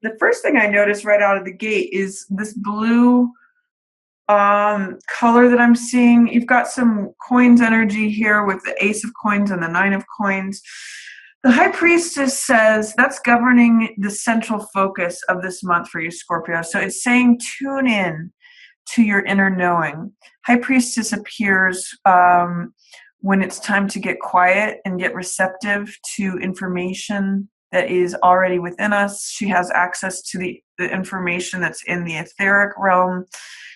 The first thing I noticed right out of the gate is this blue color that I'm seeing. You've got some coins energy here with the Ace of Coins and the Nine of Coins. The High Priestess says that's governing the central focus of this month for you, Scorpio. So it's saying tune in to your inner knowing. High Priestess appears when it's time to get quiet and get receptive to information that is already within us. She has access to the information that's in the etheric realm.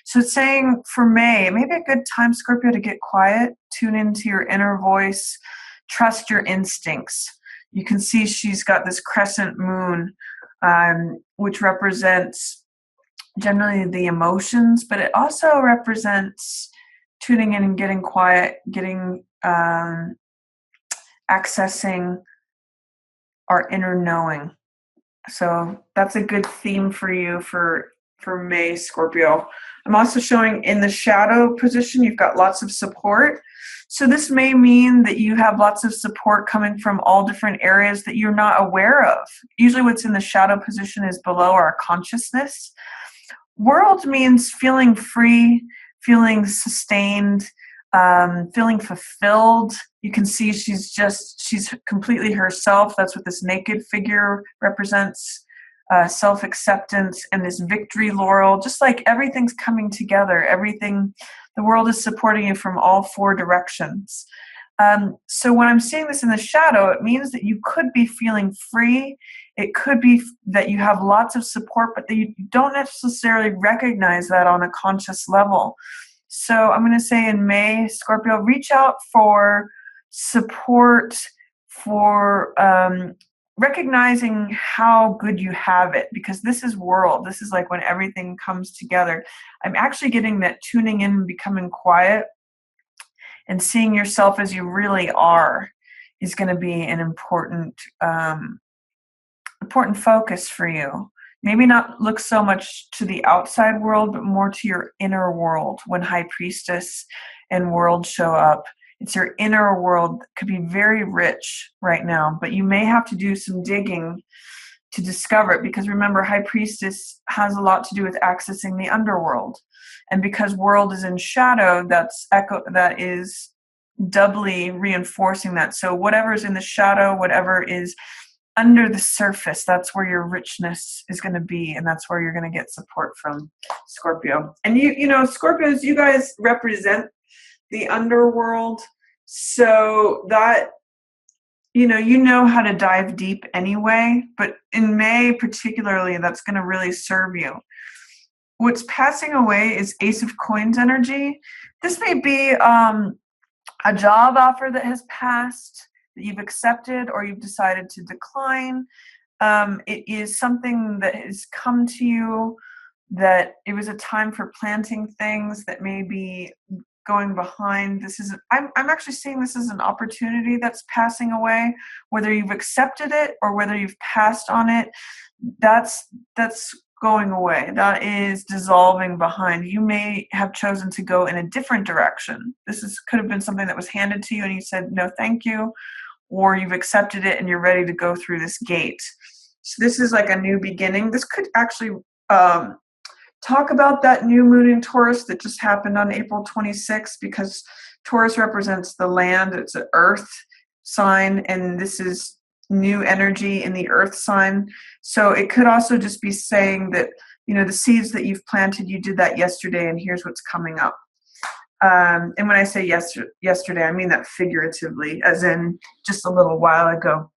So it's saying for May, maybe a good time, Scorpio, to get quiet, tune into your inner voice, trust your instincts. You can see she's got this crescent moon, which represents generally the emotions, but it also represents tuning in and getting quiet, accessing our inner knowing. So that's a good theme for you for May, Scorpio. I'm also showing in the shadow position, you've got lots of support. So this may mean that you have lots of support coming from all different areas that you're not aware of. Usually what's in the shadow position is below our consciousness. World means feeling free, feeling sustained, feeling fulfilled. You can see she's completely herself. That's what this naked figure represents. Self-acceptance and this victory laurel, just like everything's coming together. The world is supporting you from all four directions. So when I'm seeing this in the shadow, it means that you could be feeling free. It could be that you have lots of support, but that you don't necessarily recognize that on a conscious level. So I'm going to say in May, Scorpio, reach out for support, for recognizing how good you have it, because this is world. This is like when everything comes together. I'm actually getting that tuning in and becoming quiet and seeing yourself as you really are is going to be an important focus for you. Maybe not look so much to the outside world, but more to your inner world. When High Priestess and World show up, it's your inner world. It could be very rich right now, but you may have to do some digging to discover it, because remember, High Priestess has a lot to do with accessing the underworld. And because World is in shadow, that is doubly reinforcing that. So whatever's in the shadow, whatever is under the surface, that's where your richness is going to be, and that's where you're going to get support from, Scorpio. And you know, Scorpios, you guys represent the underworld, so that you know how to dive deep anyway, but in May particularly, that's going to really serve you. What's passing away is Ace of Coins energy. This may be a job offer that has passed, that you've accepted or you've decided to decline. It is something that has come to you, that it was a time for planting things that may be going behind. I'm actually seeing this as an opportunity that's passing away, whether you've accepted it or whether you've passed on it. That's going away. That is dissolving behind. You may have chosen to go in a different direction. Could have been something that was handed to you and you said, no, thank you. Or you've accepted it and you're ready to go through this gate. So this is like a new beginning. This could actually talk about that new moon in Taurus that just happened on April 26th, because Taurus represents the land. It's an earth sign, and this is new energy in the earth sign. So it could also just be saying that, the seeds that you've planted, you did that yesterday, and here's what's coming up. And when I say yesterday, I mean that figuratively, as in just a little while ago.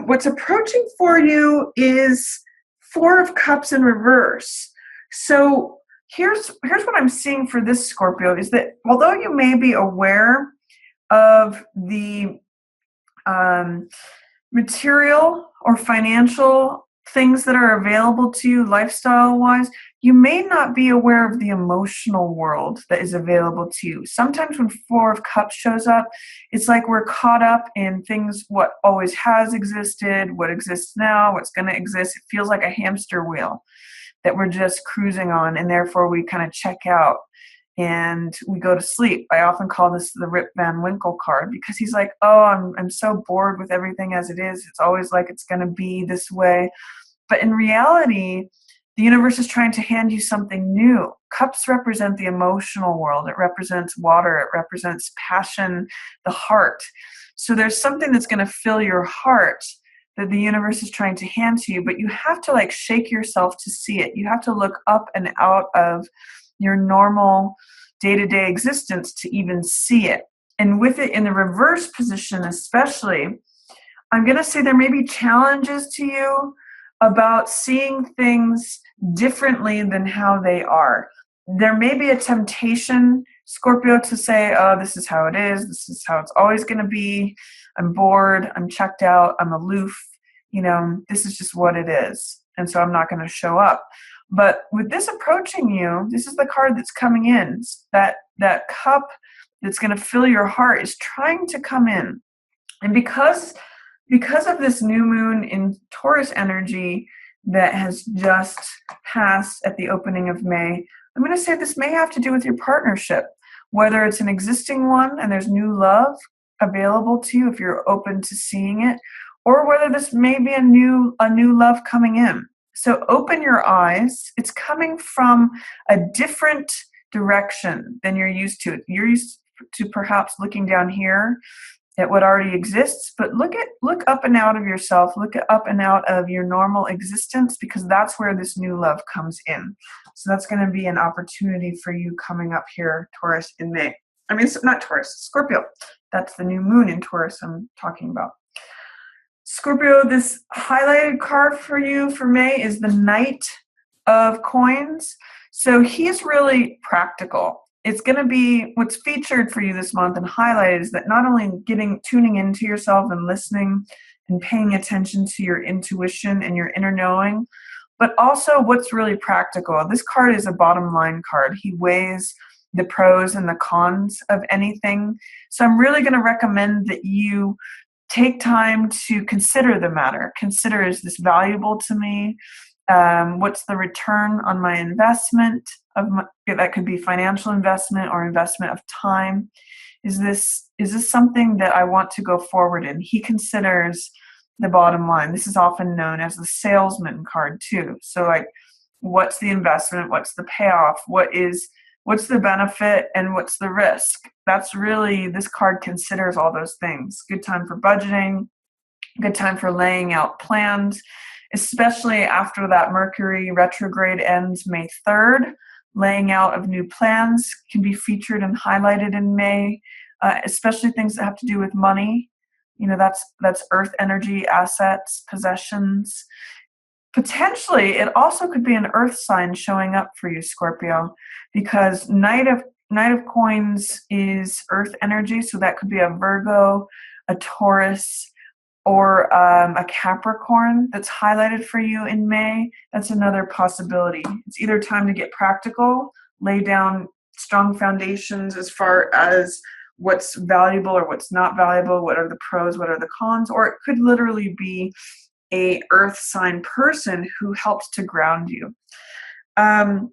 What's approaching for you is Four of Cups in reverse. So here's what I'm seeing for this, Scorpio, is that although you may be aware of the material or financial things that are available to you lifestyle-wise, you may not be aware of the emotional world that is available to you. Sometimes when Four of Cups shows up, it's like we're caught up in things, what always has existed, what exists now, what's going to exist. It feels like a hamster wheel that we're just cruising on, and therefore we kind of check out and we go to sleep. I often call this the Rip Van Winkle card, because he's like, oh, I'm so bored with everything as it is. It's always like it's going to be this way. But in reality, the universe is trying to hand you something new. Cups represent the emotional world. It represents water. It represents passion, the heart. So there's something that's going to fill your heart that the universe is trying to hand to you, but you have to like shake yourself to see it. You have to look up and out of your normal day-to-day existence to even see it. And with it in the reverse position especially, I'm going to say there may be challenges to you about seeing things differently than how they are. There may be a temptation, Scorpio, to say, oh, this is how it is. This is how it's always going to be. I'm bored. I'm checked out. I'm aloof. This is just what it is. And so I'm not going to show up. But with this approaching you, this is the card that's coming in. That cup that's going to fill your heart is trying to come in. And because of this new moon in Taurus energy that has just passed at the opening of May, I'm going to say this may have to do with your partnership, whether it's an existing one and there's new love available to you if you're open to seeing it, or whether this may be a new love coming in. So open your eyes. It's coming from a different direction than you're used to. You're used to perhaps looking down here at what already exists, but look up and out of yourself, look up and out of your normal existence, because that's where this new love comes in. So that's going to be an opportunity for you coming up here, Taurus, in May. I mean, not Taurus, Scorpio. That's the new moon in Taurus I'm talking about. Scorpio, this highlighted card for you for May is the Knight of Coins. So he's really practical. It's going to be what's featured for you this month and highlighted is that not only tuning into yourself and listening and paying attention to your intuition and your inner knowing, but also what's really practical. This card is a bottom line card. He weighs the pros and the cons of anything. So I'm really going to recommend that you take time to consider the matter. Consider, is this valuable to me? What's the return on my investment? That could be financial investment or investment of time. Is this something that I want to go forward in? He considers the bottom line. This is often known as the salesman card too. So like, what's the investment? What's the payoff? What's the benefit and what's the risk? That's really, this card considers all those things. Good time for budgeting, good time for laying out plans, especially after that Mercury retrograde ends May 3rd. Laying out of new plans can be featured and highlighted in May, especially things that have to do with money. That's earth energy, assets, possessions. Potentially, it also could be an earth sign showing up for you, Scorpio, because Knight of Coins is earth energy, so that could be a Virgo, a Taurus, or a Capricorn that's highlighted for you in May. That's another possibility. It's either time to get practical, lay down strong foundations as far as what's valuable or what's not valuable, what are the pros, what are the cons, or it could literally be a earth sign person who helps to ground you. And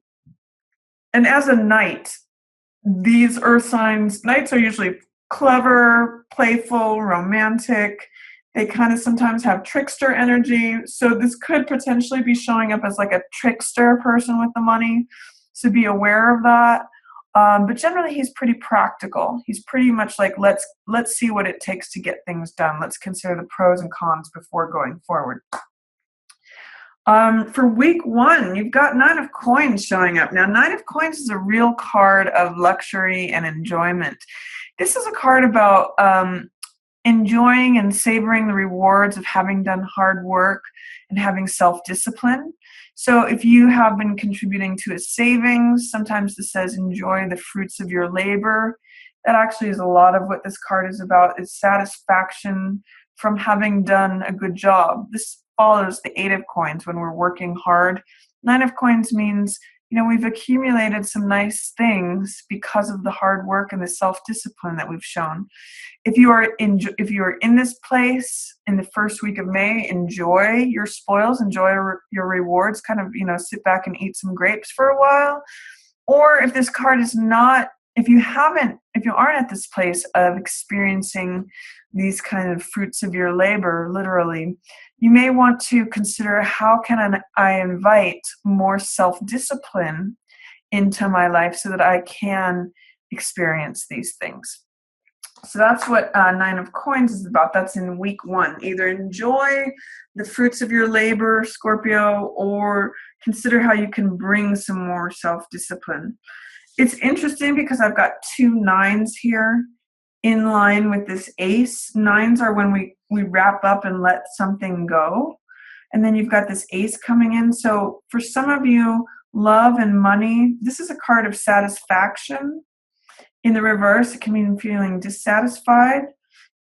as a knight, these earth signs, knights are usually clever, playful, romantic. They kind of sometimes have trickster energy. So this could potentially be showing up as like a trickster person with the money. So be aware of that. But generally, he's pretty practical. He's pretty much like, let's see what it takes to get things done. Let's consider the pros and cons before going forward. For week 1, you've got Nine of Coins showing up. Now, Nine of Coins is a real card of luxury and enjoyment. This is a card about enjoying and savoring the rewards of having done hard work and having self-discipline. So if you have been contributing to a savings, sometimes this says enjoy the fruits of your labor. That actually is a lot of what this card is about. It's satisfaction from having done a good job. This follows the Eight of Coins when we're working hard. Nine of Coins means, we've accumulated some nice things because of the hard work and the self-discipline that we've shown. If you are in this place in the first week of May, enjoy your spoils, enjoy your rewards, kind of, sit back and eat some grapes for a while. Or if this card is not, if you aren't at this place of experiencing these kind of fruits of your labor, literally, you may want to consider, how can I invite more self-discipline into my life so that I can experience these things. So that's what Nine of Coins is about. That's in week 1. Either enjoy the fruits of your labor, Scorpio, or consider how you can bring some more self-discipline. It's interesting because I've got 2 nines here in line with this ace. Nines are when we wrap up and let something go. And then you've got this ace coming in. So for some of you, love and money, this is a card of satisfaction. In the reverse, it can mean feeling dissatisfied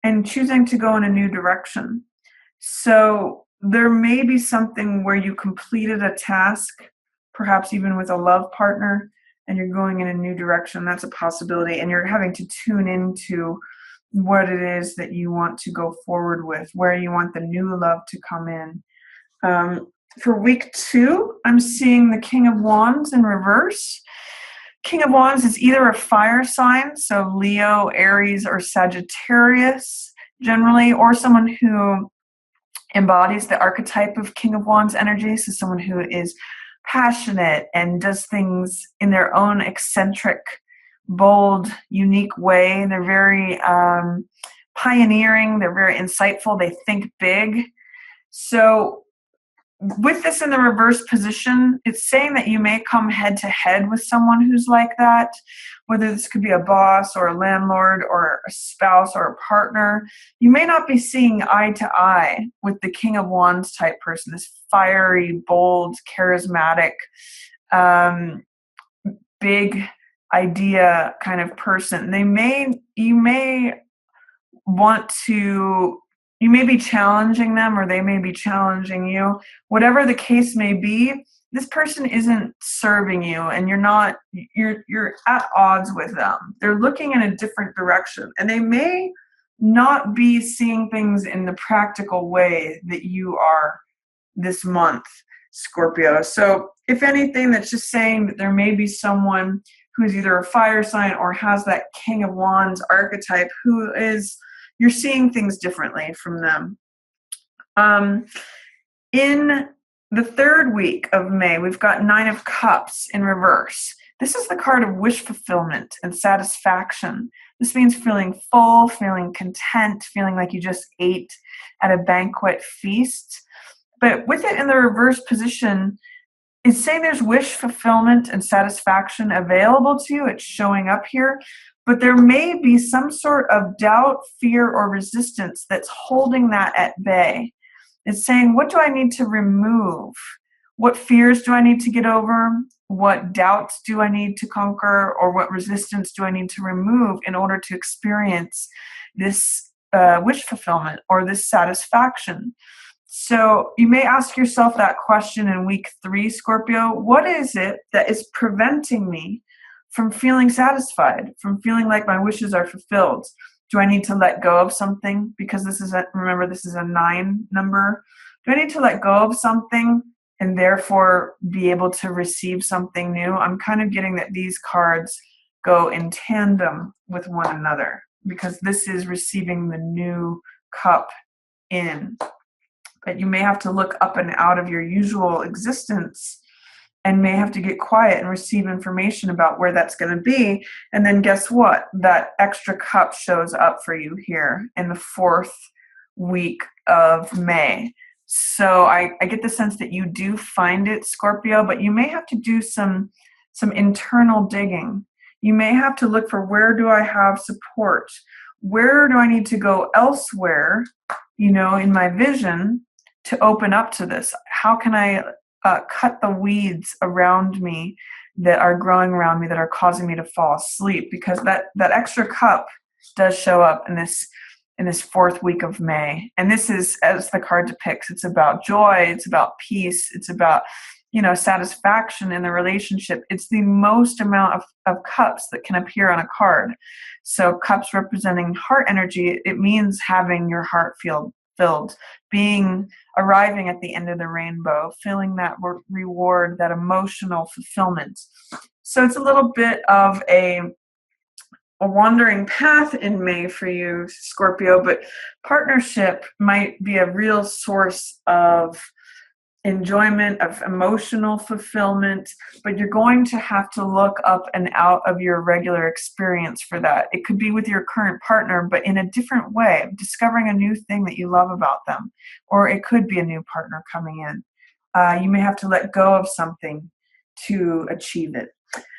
and choosing to go in a new direction. So there may be something where you completed a task, perhaps even with a love partner, and you're going in a new direction. That's a possibility. And you're having to tune into what it is that you want to go forward with, where you want the new love to come in. For week 2, I'm seeing the King of Wands in reverse. King of Wands is either a fire sign, so Leo, Aries, or Sagittarius generally, or someone who embodies the archetype of King of Wands energy, so someone who is passionate and does things in their own eccentric, bold, unique way. They're very pioneering, they're very insightful, they think big. So with this in the reverse position, it's saying that you may come head to head with someone who's like that, whether this could be a boss or a landlord or a spouse or a partner. You may not be seeing eye to eye with the King of Wands type person, this fiery, bold, charismatic, big idea kind of person. You may be challenging them, or they may be challenging you. Whatever the case may be, this person isn't serving you, and you're at odds with them. They're looking in a different direction, and they may not be seeing things in the practical way that you are this month, Scorpio. So if anything, that's just saying that there may be someone who's either a fire sign or has that King of Wands archetype who is, you're seeing things differently from them. In the 3rd week of May, we've got 9 of Cups in reverse. This is the card of wish fulfillment and satisfaction. This means feeling full, feeling content, feeling like you just ate at a banquet feast. But with it in the reverse position, it's saying there's wish fulfillment and satisfaction available to you. It's showing up here. But there may be some sort of doubt, fear, or resistance that's holding that at bay. It's saying, what do I need to remove? What fears do I need to get over? What doubts do I need to conquer? Or what resistance do I need to remove in order to experience this wish fulfillment or this satisfaction? So you may ask yourself that question in week 3, Scorpio. What is it that is preventing me from feeling satisfied, from feeling like my wishes are fulfilled? Do I need to let go of something? Because this is a 9 number. Do I need to let go of something and therefore be able to receive something new? I'm kind of getting that these cards go in tandem with one another, because this is receiving the new cup in. But you may have to look up and out of your usual existence and may have to get quiet and receive information about where that's going to be. And then guess what? That extra cup shows up for you here in the 4th week of May. So I get the sense that you do find it, Scorpio, but you may have to do some internal digging. You may have to look for, where do I have support? Where do I need to go elsewhere, in my vision, to open up to this? How can I cut the weeds around me that are growing around me that are causing me to fall asleep? Because that extra cup does show up in this 4th week of May. And this is, as the card depicts, it's about joy, it's about peace, it's about satisfaction in the relationship. It's the most amount of cups that can appear on a card. So cups representing heart energy, it means having your heart filled, arriving at the end of the rainbow, feeling that reward, that emotional fulfillment. So it's a little bit of a a wandering path in May for you, Scorpio, but partnership might be a real source of enjoyment, of emotional fulfillment, but you're going to have to look up and out of your regular experience for that. It could be with your current partner, but in a different way, discovering a new thing that you love about them, or it could be a new partner coming in. You may have to let go of something to achieve it.